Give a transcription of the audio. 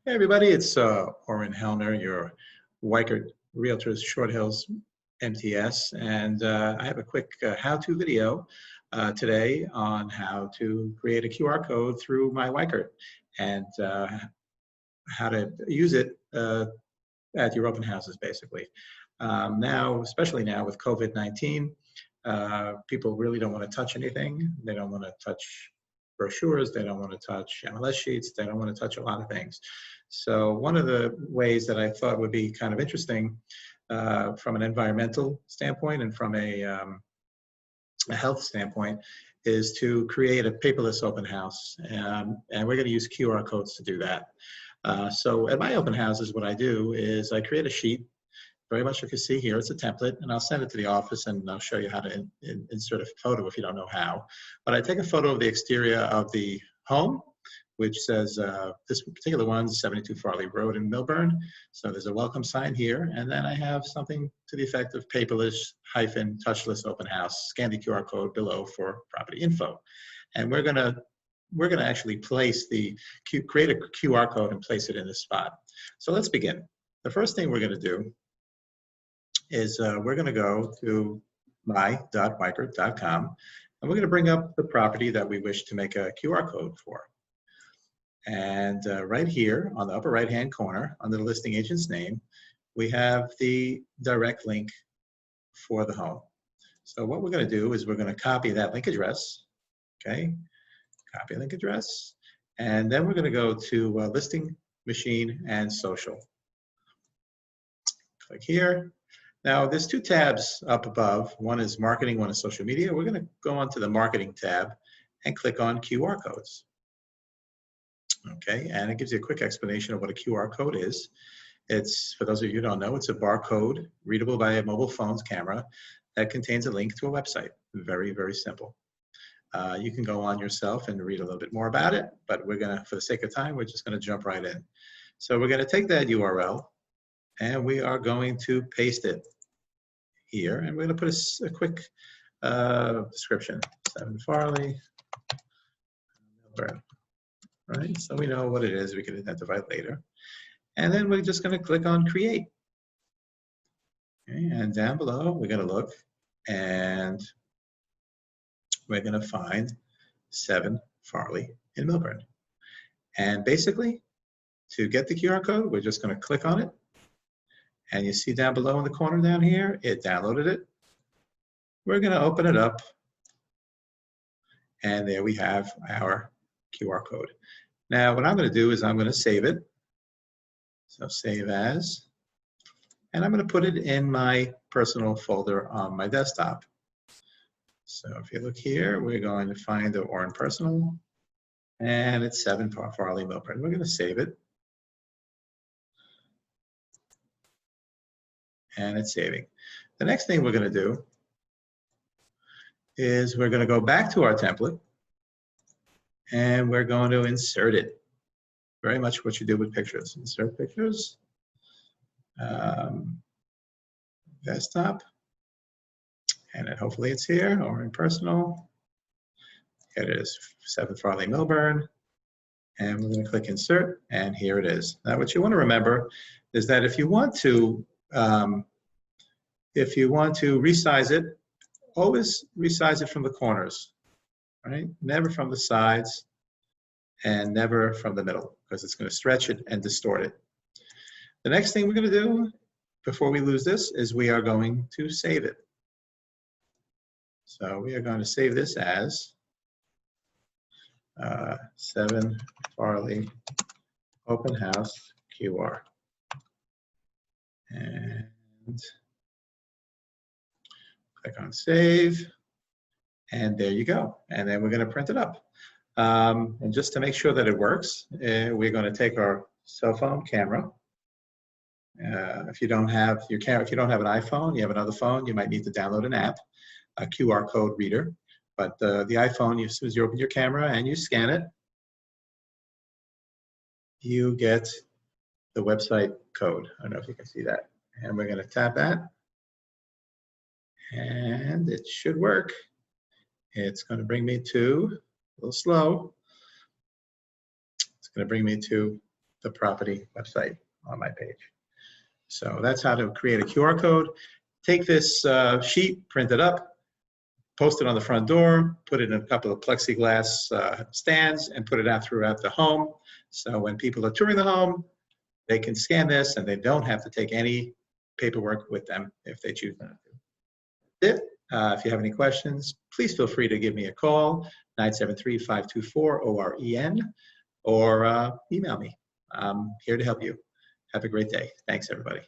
Hey everybody, it's Oren Hellner, your Weichert Realtors Short Hills MTS, and I have a quick how-to video today on how to create a QR code through myWeichert and how to use it at your open houses, basically. Now, especially now with COVID-19, people really don't want to touch anything. They don't want to touch brochures, they don't want to touch MLS sheets, they don't want to touch a lot of things. So one of the ways that I thought would be kind of interesting from an environmental standpoint and from a health standpoint is to create a paperless open house. And we're going to use QR codes to do that. So at my open houses, what I do is I create a sheet. Very much you can see here, it's a template, and I'll send it to the office and I'll show you how to insert a photo if you don't know how. But I take a photo of the exterior of the home, which says, this particular one's 72 Farley Road in Millburn. So there's a welcome sign here, and then I have something to the effect of paperless-touchless open house. Scan the QR code below for property info. And we're gonna actually create a QR code and place it in this spot. So let's begin. The first thing we're gonna do is we're going to go to my.weichert.com, and we're going to bring up the property that we wish to make a QR code for. And right here on the upper right-hand corner, under the listing agent's name, we have the direct link for the home. So what we're going to do is we're going to copy that link address, okay? Copy link address, and then we're going to go to listing, machine, and social. Click here. Now, there's two tabs up above. One is marketing, one is social media. We're going to go onto the marketing tab and click on QR codes. Okay, and it gives you a quick explanation of what a QR code is. It's, for those of you who don't know, it's a barcode readable by a mobile phone's camera that contains a link to a website. Very, very simple. You can go on yourself and read a little bit more about it, but we're going to, for the sake of time, we're just going to jump right in. So we're going to take that URL and we are going to paste it here, and we're going to put a quick description. 7 Farley, Millburn, right? So we know what it is. We can identify it later. And then we're just going to click on Create. Okay, and down below, we're going to look, and we're going to find 7 Farley in Millburn. And basically, to get the QR code, we're just going to click on it. And you see down below in the corner down here, it downloaded it. We're going to open it up. And there we have our QR code. Now, what I'm going to do is I'm going to save it. So save as. And I'm going to put it in my personal folder on my desktop. So if you look here, we're going to find the Oren Personal. And it's 7 Farley Millburn. We're going to save it. And it's saving. The next thing we're going to do is we're going to go back to our template and we're going to insert it. Very much what you do with pictures. Insert pictures, desktop, and then hopefully it's here, or in personal. Here it is, 7 Farley Millburn. And we're going to click insert, and here it is. Now what you want to remember is that if you want to resize it, always resize it from the corners, right? Never from the sides and never from the middle, because it's going to stretch it and distort it. The next thing we're going to do before we lose this is we are going to save it. So we are going to save this as 7 Farley Open House QR. And click on save, and there you go. And then we're going to print it up. And just to make sure that it works, we're going to take our cell phone camera. If you don't have your camera, if you don't have an iPhone, you have another phone, you might need to download an app, a QR code reader. But the iPhone, as soon as you open your camera and you scan it, you get the website code. I don't know if you can see that. And we're going to tap that. And it should work. It's going to bring me to, a little slow, it's going to bring me to the property website on my page. So that's how to create a QR code. Take this sheet, print it up, post it on the front door, put it in a couple of plexiglass stands, and put it out throughout the home. So when people are touring the home, they can scan this and they don't have to take any paperwork with them if they choose not to. That's it. If you have any questions, please feel free to give me a call, 973-524-OREN, or email me. I'm here to help you. Have a great day. Thanks, everybody.